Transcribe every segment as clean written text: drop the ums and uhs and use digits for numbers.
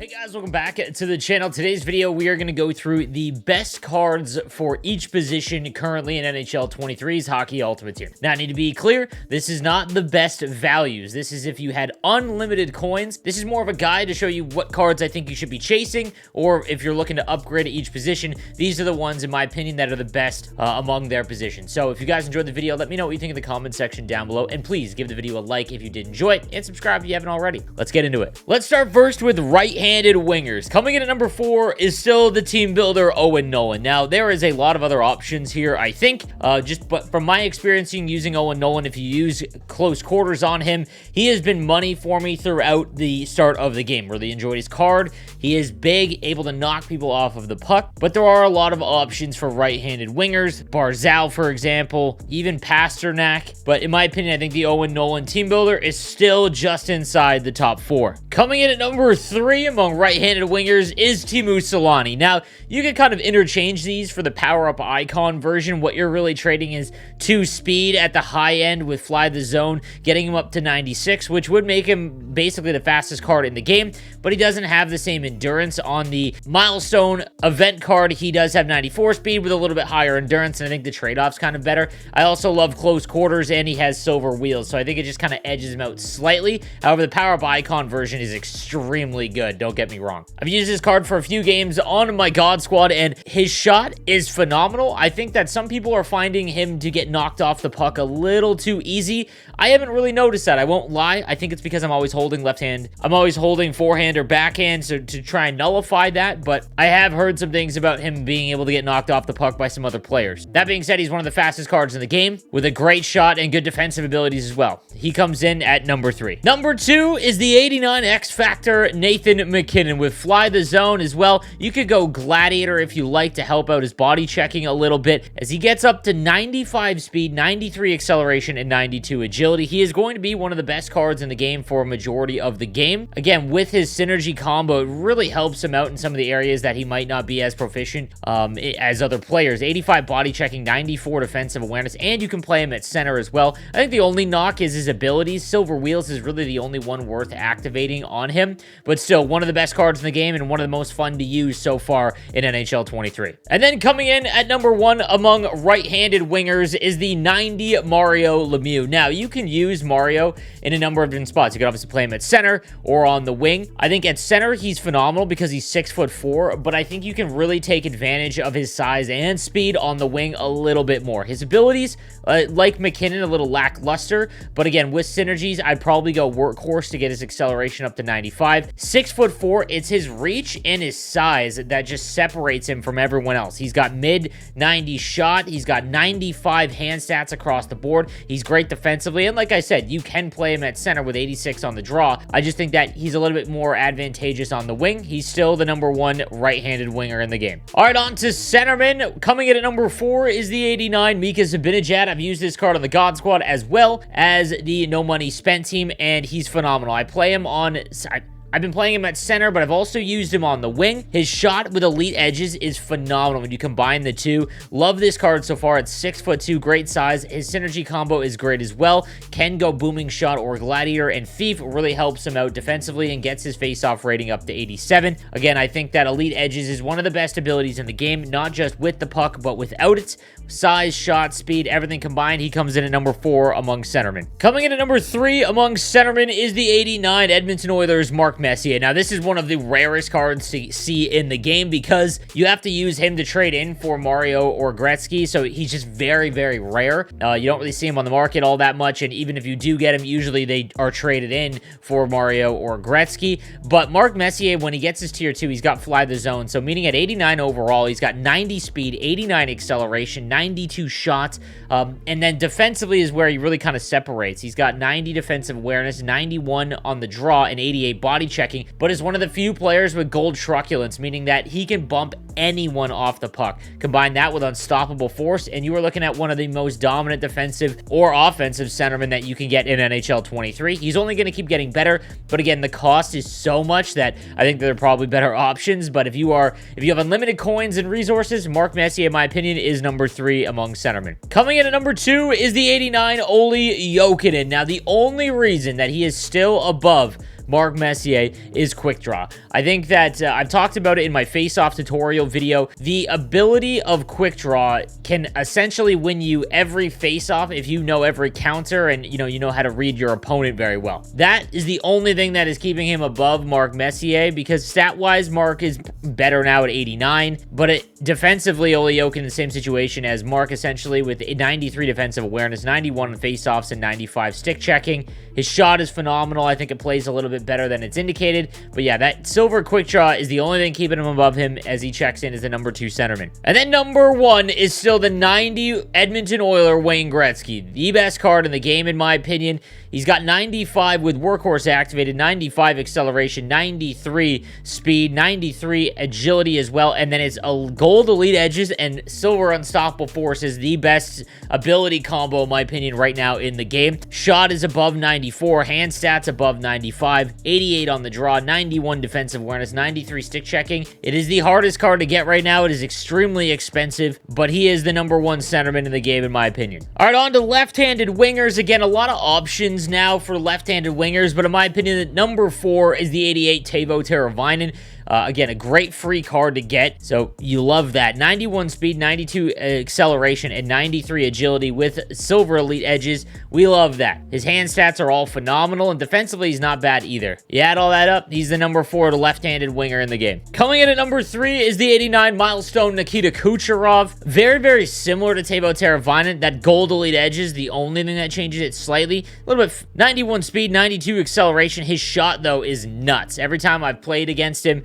Hey guys, welcome back to the channel. Today's video, we are going to go through the best cards for each position currently in NHL 23's Hockey Ultimate Team. Now, I need to be clear, this is not the best values. This is if you had unlimited coins. This is more of a guide to show you what cards I think you should be chasing, or if you're looking to upgrade at each position, these are the ones, in my opinion, that are the best among their positions. So if you guys enjoyed the video, let me know what you think in the comment section down below, and please give the video a like if you did enjoy it, and subscribe if you haven't already. Let's get into it. Let's start first with right-handed wingers. Coming in at number 4 is still the team builder OWEN NOLAN. Now, there is a lot of other options here, I think, but from my experience using OWEN NOLAN, if you use close quarters on him, he has been money for me throughout the start of the game. Really enjoyed his card. He is big, able to knock people off of the puck, but there are a lot of options for right-handed wingers. Barzal, for example, even Pasternak, but in my opinion, I think the OWEN NOLAN team builder is still just inside the top 4. Coming in at number 3 among right-handed wingers is TEEMU SELANNE. Now, you can kind of interchange these for the power-up icon version. What you're really trading is 2 speed at the high end with Fly the Zone, getting him up to 96, which would make him basically the fastest card in the game, but he doesn't have the same endurance. On the milestone event card, he does have 94 speed with a little bit higher endurance, and I think the trade-off's kind of better. I also love close quarters, and he has silver wheels, so I think it just kind of edges him out slightly. However, the power-up icon version is extremely good, don't get me wrong. I've used this card for a few games on my God Squad, and his shot is phenomenal. I think that some people are finding him to get knocked off the puck a little too easy. I haven't really noticed that, I won't lie. I think it's because I'm always holding left hand. I'm always holding forehand or backhand to try and nullify that, but I have heard some things about him being able to get knocked off the puck by some other players. That being said, he's one of the fastest cards in the game with a great shot and good defensive abilities as well. He comes in at number 3. Number 2 is the 89 X Factor Nathan MacKinnon with Fly the Zone as well. You could go Gladiator if you like to help out his body checking a little bit, as he gets up to 95 speed, 93 acceleration, and 92 agility. He is going to be one of the best cards in the game for a majority of the game. Again, with his synergy combo, it really helps him out in some of the areas that he might not be as proficient as other players. 85 body checking, 94 defensive awareness, and you can play him at center as well. I think the only knock is his abilities. Silver Wheels is really the only one worth activating on him, but still one of the best cards in the game and one of the most fun to use so far in NHL 23. And then coming in at number 1 among right-handed wingers is the 90 Mario Lemieux. Now, you can use Mario in a number of different spots. You can obviously play him at center or on the wing. I think at center, he's phenomenal because he's 6'4", but I think you can really take advantage of his size and speed on the wing a little bit more. His abilities, like MacKinnon, a little lackluster, but again, with synergies, I'd probably go Workhorse to get his acceleration up to 95. 6'4", it's his reach and his size that just separates him from everyone else. He's got mid-90 shot. He's got 95 hand stats across the board. He's great defensively, and like I said, you can play him at center with 86 on the draw. I just think that he's a little bit more advantageous on the wing. He's still the number 1 right-handed winger in the game. All right, on to centerman. Coming in at number 4 is the 89 MIKA ZIBANEJAD. I've used this card on the God Squad as well as the No Money Spent team, and he's phenomenal. I play him on... I've been playing him at center, but I've also used him on the wing. His shot with elite edges is phenomenal when you combine the two. Love this card so far. It's 6'2", great size. His synergy combo is great as well. Can go booming shot or gladiator, and Thief really helps him out defensively and gets his face-off rating up to 87. Again, I think that elite edges is one of the best abilities in the game, not just with the puck, but without it. Size, shot, speed, everything combined, he comes in at number 4 among centermen. Coming in at number 3 among centermen is the 89 Edmonton Oilers Mark Messier. Now, this is one of the rarest cards to see in the game because you have to use him to trade in for Mario or Gretzky, so he's just very, very rare. You don't really see him on the market all that much, and even if you do get him, usually they are traded in for Mario or Gretzky. But Mark Messier, when he gets his tier 2, he's got Fly the Zone, so meaning at 89 overall, he's got 90 speed, 89 acceleration, 92 shots, and then defensively is where he really kind of separates. He's got 90 defensive awareness, 91 on the draw, and 88 body checking, but is one of the few players with gold truculence, meaning that he can bump anyone off the puck. Combine that with unstoppable force, and you are looking at one of the most dominant defensive or offensive centermen that you can get in NHL 23. He's only going to keep getting better, but again, the cost is so much that I think there are probably better options. But if you have unlimited coins and resources, Mark Messier, in my opinion, is number 3 among centermen. Coming in at number 2 is the 89 OLLI Jokinen. Now, the only reason that he is still above Mark Messier is quick draw. I think that I've talked about it in my face-off tutorial video. The ability of quick draw can essentially win you every face-off if you know every counter and you know how to read your opponent very well. That is the only thing that is keeping him above Mark Messier, because stat-wise, Mark is better now at 89, but defensively, Olli in the same situation as Mark, essentially, with 93 defensive awareness, 91 face-offs, and 95 stick checking. His shot is phenomenal. I think it plays a little bit better than it's indicated. But yeah, that silver quick draw is the only thing keeping him above him as he checks in as the number 2 centerman. And then number 1 is still the 90 Edmonton Oiler Wayne Gretzky. The best card in the game, in my opinion. He's got 95 with Workhorse activated, 95 acceleration, 93 speed, 93 agility as well. And then it's a gold elite edges and silver unstoppable force is the best ability combo, in my opinion, right now in the game. Shot is above 94, hand stats above 95, 88 on the draw, 91 defensive awareness, 93 stick checking. It is the hardest card to get right now. It is extremely expensive, but he is the number 1 centerman in the game, in my opinion. All right, on to left-handed wingers. Again, a lot of options now for left-handed wingers, but in my opinion, the number 4 is the 88 Teuvo Teravainen. Again, a great free card to get, so you love that. 91 speed, 92 acceleration, and 93 agility with silver elite edges. We love that. His hand stats are all phenomenal, and defensively, he's not bad either. You add all that up, he's the number 4 left-handed winger in the game. Coming in at number 3 is the 89 milestone Nikita Kucherov. Very, very similar to Teuvo Teravainen. That gold elite edges, the only thing that changes it slightly. A little bit, 91 speed, 92 acceleration. His shot, though, is nuts. Every time I've played against him,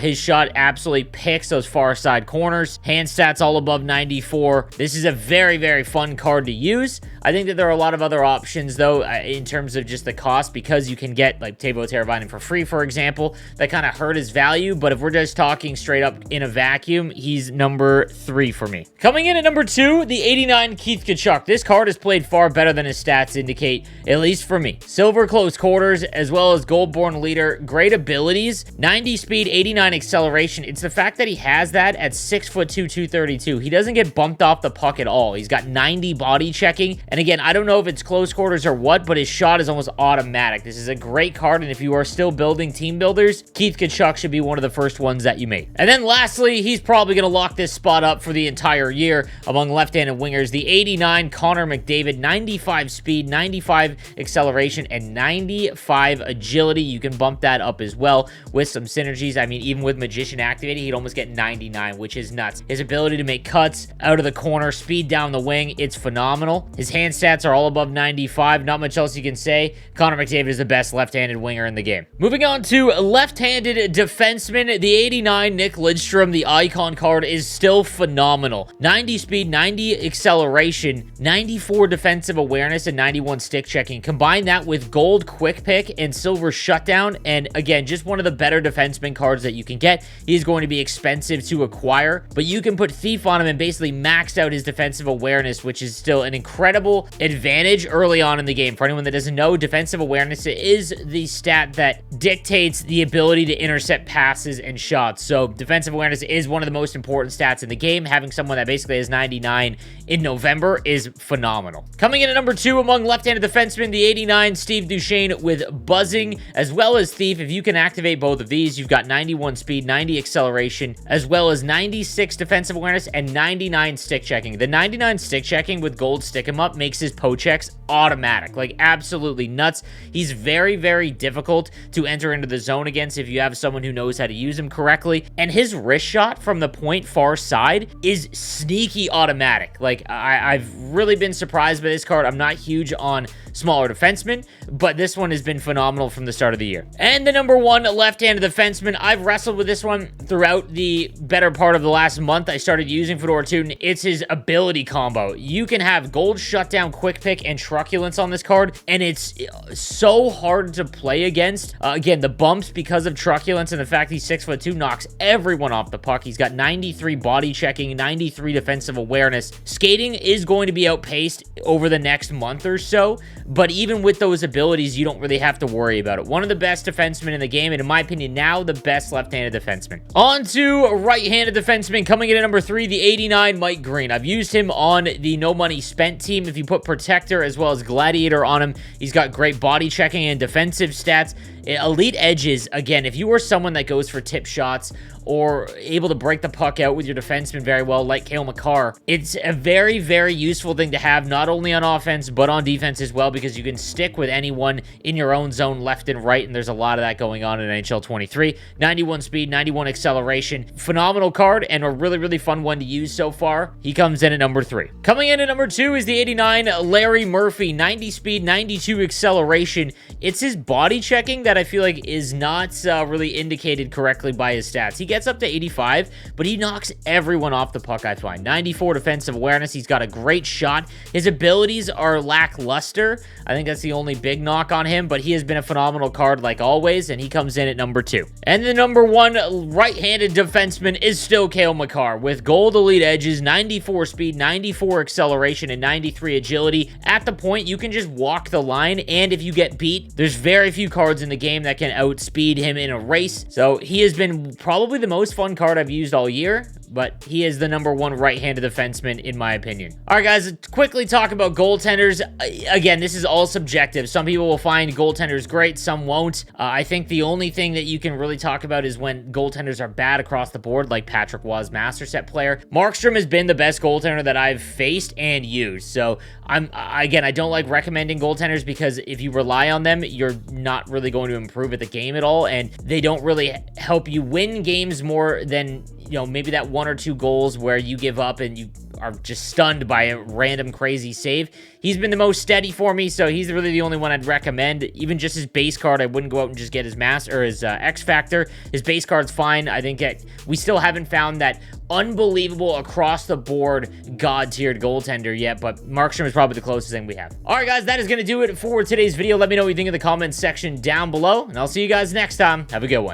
his shot absolutely picks those far side corners. Hand stats all above 94. This is a very, very fun card to use. I think that there are a lot of other options, though, in terms of just the cost, because you can get, like, Teuvo Teravainen for free, for example. That kind of hurt his value, but if we're just talking straight up in a vacuum, he's number 3 for me. Coming in at number 2, the 89 KUCHEROV. This card is played far better than his stats indicate, at least for me. Silver close quarters, as well as gold-born leader. Great abilities. 90 speed, 89 acceleration. It's the fact that he has that at 6'2", 232. He doesn't get bumped off the puck at all. He's got 90 body checking. And again, I don't know if it's close quarters or what, but his shot is almost automatic. This is a great card, and if you are still building team builders, KUCHEROV should be one of the first ones that you make. And then lastly, he's probably going to lock this spot up for the entire year among left-handed wingers. The 89 Connor McDavid, 95 speed, 95 acceleration, and 95 agility. You can bump that up as well with some synergies. I mean, even with Magician activated, he'd almost get 99, which is nuts. His ability to make cuts out of the corner, speed down the wing, it's phenomenal. His hand stats are all above 95. Not much else you can say. Connor McDavid is the best left-handed winger in the game. Moving on to left-handed defenseman, the 89 Nick Lidstrom, the icon card, is still phenomenal. 90 speed, 90 acceleration, 94 defensive awareness, and 91 stick checking. Combine that with gold quick pick and silver shutdown, and again, just one of the better defenseman cards that you can get. He is going to be expensive to acquire, but you can put Thief on him and basically max out his defensive awareness, which is still an incredible advantage early on in the game. For anyone that doesn't know, defensive awareness is the stat that dictates the ability to intercept passes and shots. So defensive awareness is one of the most important stats in the game. Having someone that basically has 99 in November is phenomenal. Coming in at number 2 among left-handed defensemen, the 89 Steve Duchesne with buzzing as well as Thief. If you can activate both of these, you've got 91 speed, 90 acceleration, as well as 96 defensive awareness and 99 stick checking. The 99 stick checking with gold stick 'em up makes his checks automatic, like absolutely nuts. He's very, very difficult to enter into the zone against if you have someone who knows how to use him correctly. And his wrist shot from the point far side is sneaky automatic. Like, I've really been surprised by this card. I'm not huge on smaller defensemen, but this one has been phenomenal from the start of the year. And the number 1 left-handed defenseman, I've wrestled with this one throughout the better part of the last month. I started using Fedor too, and it's his ability combo. You can have gold shutdown, quick pick, and truculence on this card, and it's so hard to play against. Again, the bumps because of truculence and the fact he's 6'2" knocks everyone off the puck. He's got 93 body checking, 93 defensive awareness. Skating is going to be outpaced over the next month or so, but even with those abilities, you don't really have to worry about it. One of the best defensemen in the game, and in my opinion, now the best left-handed defenseman. On to right-handed defenseman, coming in at number 3, the 89 Mike Green. I've used him on the no money spent team. If you put Protector as well as Gladiator on him, he's got great body checking and defensive stats. Elite edges, again, if you are someone that goes for tip shots or able to break the puck out with your defenseman very well, like CALE MAKAR, it's a very, very useful thing to have, not only on offense, but on defense as well, because you can stick with anyone in your own zone left and right, and there's a lot of that going on in NHL 23. 91 speed, 91 acceleration. Phenomenal card, and a really, really fun one to use so far. He comes in at number 3. Coming in at number 2 is the 89 Larry Murphy. 90 speed, 92 acceleration. It's his body checking that I feel like is not really indicated correctly by his stats. He gets up to 85, but he knocks everyone off the puck, I find. 94 defensive awareness. He's got a great shot. His abilities are lackluster. I think that's the only big knock on him, but he has been a phenomenal card like always, and he comes in at number 2. And the number 1 right-handed defenseman is still CALE MAKAR with gold elite edges, 94 speed, 94 acceleration, and 93 agility. At the point, you can just walk the line, and if you get beat, there's very few cards in the game that can outspeed him in a race. So he has been probably the most fun card I've used all year, but he is the number 1 right-handed defenseman in my opinion. All right, guys, let's quickly talk about goaltenders. Again, this is all subjective. Some people will find goaltenders great, some won't. I think the only thing that you can really talk about is when goaltenders are bad across the board, like Patrick Waugh's master set player. Markstrom has been the best goaltender that I've faced and used. So again, I don't like recommending goaltenders because if you rely on them, you're not really going to improve at the game at all, and they don't really help you win games more than, you know, maybe that 1 or 2 goals where you give up and you are just stunned by a random crazy save. He's been the most steady for me, so he's really the only one I'd recommend. Even just his base card, I wouldn't go out and just get his master or his X Factor. His base card's fine. I think we still haven't found that unbelievable across the board god-tiered goaltender yet, but Markstrom is probably the closest thing we have. All right, guys, that is going to do it for today's video. Let me know what you think in the comments section down below, and I'll see you guys next time. Have a good one.